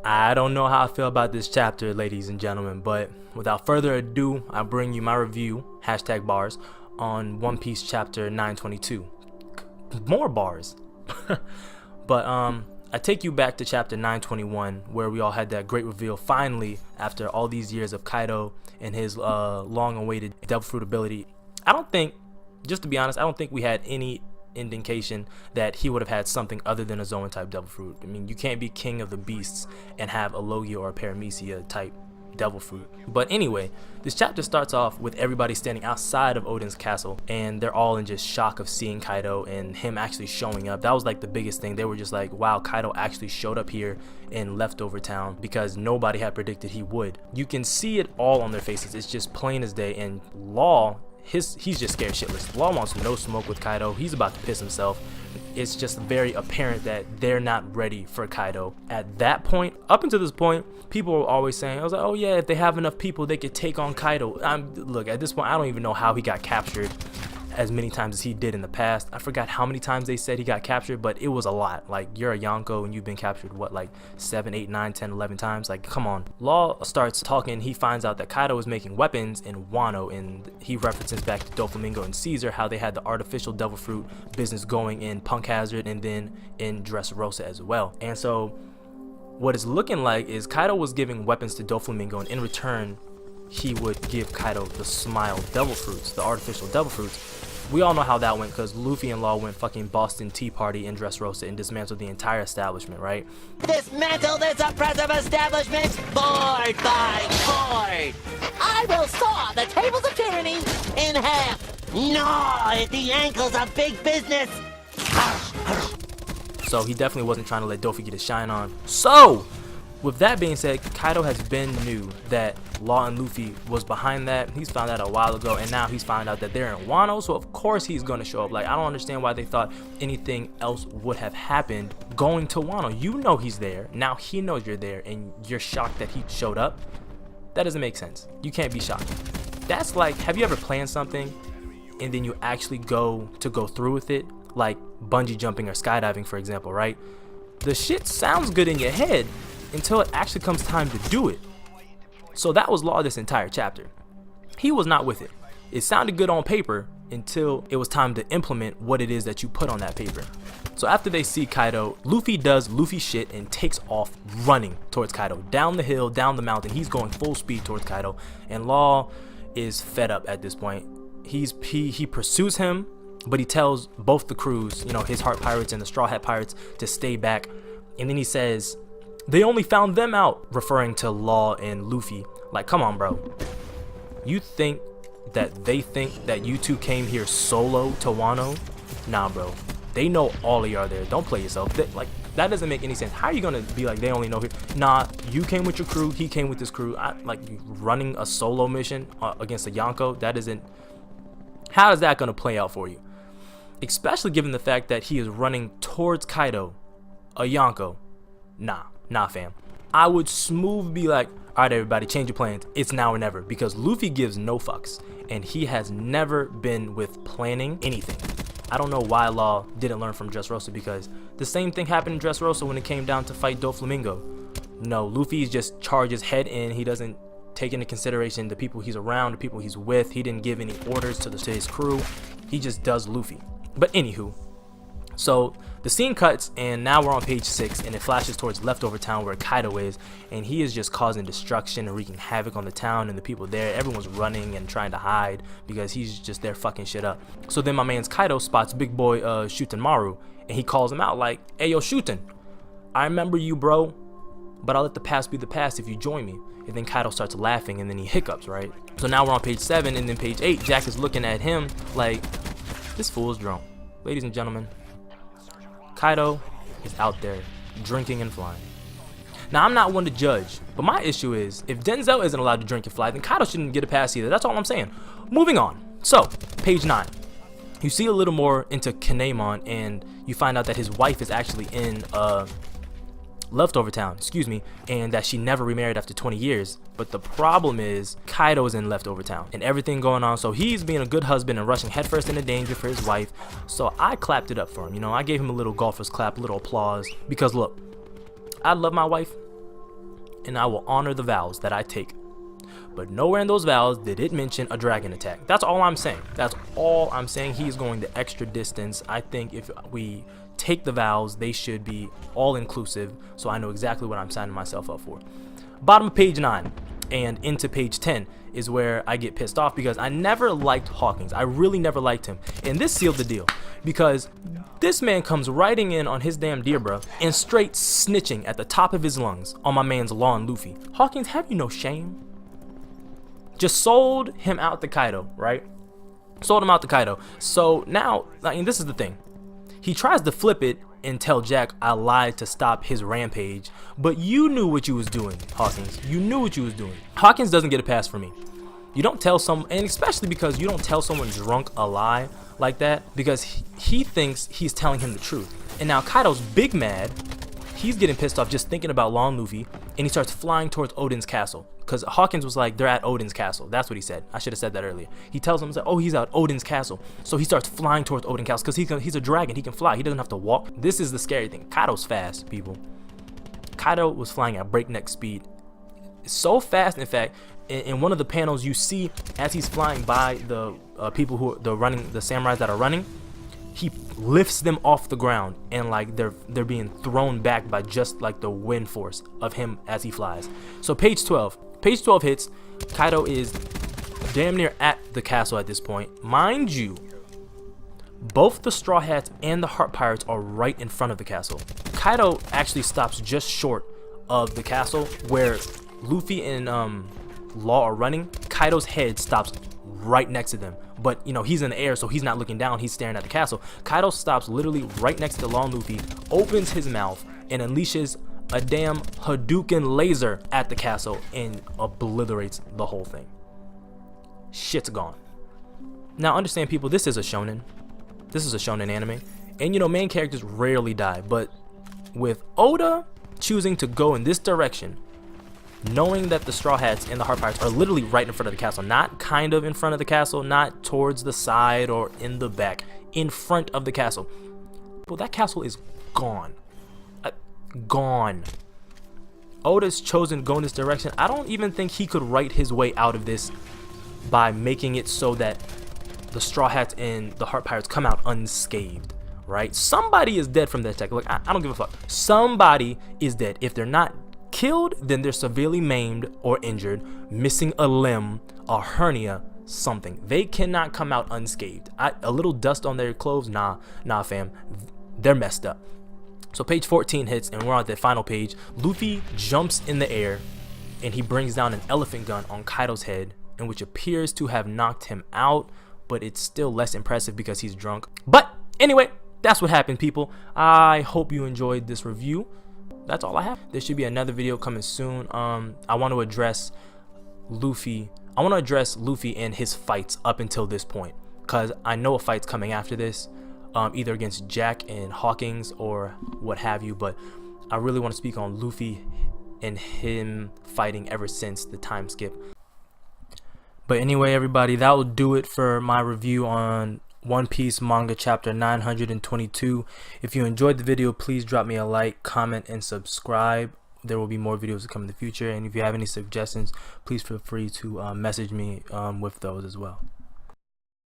I don't know how I feel about this chapter, ladies and gentlemen, but without further ado, I bring you my review, #bars, on One Piece chapter 922. More bars. But I take you back to chapter 921, where we all had that great reveal finally after all these years of Kaido and his long-awaited Devil Fruit ability. I don't think, just to be honest, I don't think we had any indication that he would have had something other than a Zoan type Devil Fruit. I mean, you can't be king of the beasts and have a Logia or a Paramecia type Devil Fruit. But anyway, this chapter starts off with everybody standing outside of Odin's castle, and they're all in just shock of seeing Kaido and him actually showing up. That was like the biggest thing. They were just like, wow, Kaido actually showed up here in Leftover Town, because nobody had predicted he would. You can see it all on their faces. It's just plain as day. And Law, he's just scared shitless. Law wants no smoke with Kaido. He's about to piss himself. It's just very apparent that they're not ready for Kaido. At that point, up until this point, people were always saying, I was like, oh yeah, if they have enough people, they could take on Kaido. Look, at this point, I don't even know how he got captured as many times as he did in the past. I forgot how many times they said he got captured, but it was a lot. Like, you're a Yonko and you've been captured, what, like 7, 8, 9, 10, 11 times? Like, come on. Law starts talking. He finds out that Kaido is making weapons in Wano, and he references back to Doflamingo and Caesar, how they had the artificial Devil Fruit business going in Punk Hazard and then in Dressrosa as well. And so what it's looking like is Kaido was giving weapons to Doflamingo, and in return he would give Kaido the Smile Devil Fruits, the artificial Devil Fruits. We all know how that went, because Luffy and Law went fucking Boston Tea Party in Dressrosa and dismantled the entire establishment, right? Dismantle this oppressive establishment, board by board! I will saw the tables of tyranny in half! Gnaw at the ankles of big business! So he definitely wasn't trying to let Dofi get his shine on. So, with that being said, Kaido has been knew that Law and Luffy was behind that. He's found out a while ago, and now he's found out that they're in Wano, so of course he's going to show up. Like, I don't understand why they thought anything else would have happened going to Wano. You know he's there. Now he knows you're there, and you're shocked that he showed up. That doesn't make sense. You can't be shocked. That's like, have you ever planned something and then you actually go through with it? Like bungee jumping or skydiving, for example, right? The shit sounds good in your head until it actually comes time to do it. So that was Law this entire chapter. He was not with it. It sounded good on paper until it was time to implement what it is that you put on that paper. So after they see Kaido, Luffy does Luffy shit and takes off running towards Kaido. Down the hill, down the mountain, he's going full speed towards Kaido. And Law is fed up at this point. He pursues him, but he tells both the crews, you know, his Heart Pirates and the Straw Hat Pirates, to stay back. And then he says, they only found them out, referring to Law and Luffy. Like, come on, bro. You think that they think that you two came here solo to Wano? Nah, bro. They know all of you are there. Don't play yourself. Like, that doesn't make any sense. How are you gonna be like, they only know here? Nah, you came with your crew. He came with his crew. Like, running a solo mission against a Yonko, that isn't... How is that gonna play out for you? Especially given the fact that he is running towards Kaido, a Yonko. Nah, fam. I would smooth be like, alright everybody, change your plans. It's now or never, because Luffy gives no fucks, and he has never been with planning anything. I don't know why Law didn't learn from Dressrosa, because the same thing happened in Dressrosa when it came down to fight Doflamingo. No, Luffy just charges head in. He doesn't take into consideration the people he's around, the people he's with. He didn't give any orders to his crew. He just does Luffy. But anywho, so the scene cuts, and now we're on page 6, and it flashes towards Leftover Town where Kaido is, and he is just causing destruction and wreaking havoc on the town and the people there. Everyone's running and trying to hide because he's just there fucking shit up. So then my man's Kaido spots big boy Shutenmaru, and he calls him out like, hey yo Shuten, I remember you, bro, but I'll let the past be the past if you join me. And then Kaido starts laughing, and then he hiccups, right? So now we're on page 7, and then page 8, Jack is looking at him like, this fool is drunk. Ladies and gentlemen, Kaido is out there drinking and flying. Now, I'm not one to judge, but my issue is, if Denzel isn't allowed to drink and fly, then Kaido shouldn't get a pass either. That's all I'm saying. Moving on. So, page 9. You see a little more into Kinemon, and you find out that his wife is actually in Leftover Town, and that she never remarried after 20 years. But the problem is Kaido is in Leftover Town and everything going on, so he's being a good husband and rushing headfirst into danger for his wife. So I clapped it up for him, you know, I gave him a little golfer's clap, a little applause, because look, I love my wife, and I will honor the vows that I take. But nowhere in those vows did it mention a dragon attack. That's all I'm saying. That's all I'm saying. He's going the extra distance. I think if we take the vows, they should be all inclusive, so I know exactly what I'm signing myself up for. Bottom of page 9 and into page 10 is where I get pissed off, because I never liked Hawkins. I really never liked him, and this sealed the deal, because this man comes riding in on his damn deer, bro, and straight snitching at the top of his lungs on my man's Law and Luffy. Hawkins, have you no shame? Just sold him out to Kaido, right? Sold him out to Kaido. So now, I mean, this is the thing. He tries to flip it and tell Jack I lied to stop his rampage, but you knew what you was doing, Hawkins. You knew what you was doing. Hawkins doesn't get a pass for me. You don't tell someone, and especially because you don't tell someone drunk a lie like that, because he thinks he's telling him the truth. And now Kaido's big mad. He's getting pissed off just thinking about Law and Luffy, and he starts flying towards Odin's castle. Because Hawkins was like, they're at Odin's castle. That's what he said. I should have said that earlier. He tells him, oh, he's at Odin's castle. So he starts flying towards Odin's castle because he's a dragon. He can fly. He doesn't have to walk. This is the scary thing. Kaido's fast, people. Kaido was flying at breakneck speed. So fast, in fact, in one of the panels you see as he's flying by the people who are the samurais that are running, he lifts them off the ground, and like they're being thrown back by just like the wind force of him as he flies. So page 12 hits. Kaido is damn near at the castle at this point. Mind you, both the Straw Hats and the Heart Pirates are right in front of the castle. Kaido actually stops just short of the castle where Luffy and Law are running. Kaido's head stops right next to them, but you know, he's in the air, so he's not looking down, he's staring at the castle. Kaido stops literally right next to Law and Luffy, opens his mouth and unleashes a damn Hadouken laser at the castle and obliterates the whole thing. Shit's gone. Now understand, people, this is a shonen. This is a shonen anime, and you know, main characters rarely die, but with Oda choosing to go in this direction, knowing that the Straw Hats and the Heart Pirates are literally right in front of the castle, not kind of in front of the castle, not towards the side or in the back, in front of the castle. Well, that castle is gone. Gone. Oda's chosen to go in this direction. I don't even think he could write his way out of this by making it so that the Straw Hats and the Heart Pirates come out unscathed, right? Somebody is dead from that attack. Look, I don't give a fuck. Somebody is dead. If they're not killed, then they're severely maimed or injured, missing a limb, a hernia, something. They cannot come out unscathed. A little dust on their clothes, nah fam, they're messed up. So page 14 hits, and we're on the final page. Luffy jumps in the air and he brings down an elephant gun on Kaido's head, and which appears to have knocked him out, but it's still less impressive because he's drunk. But anyway, that's what happened, people. I hope you enjoyed this review. That's all I have. There should be another video coming soon. I want to address Luffy. I want to address Luffy and his fights up until this point, because I know a fight's coming after this, either against Jack and Hawkins or what have you. But I really want to speak on Luffy and him fighting ever since the time skip. But anyway, everybody, that will do it for my review on One Piece manga chapter 922. If you enjoyed the video, please drop me a like, comment, and subscribe. There will be more videos to come in the future, and if you have any suggestions, please feel free to message me with those as well.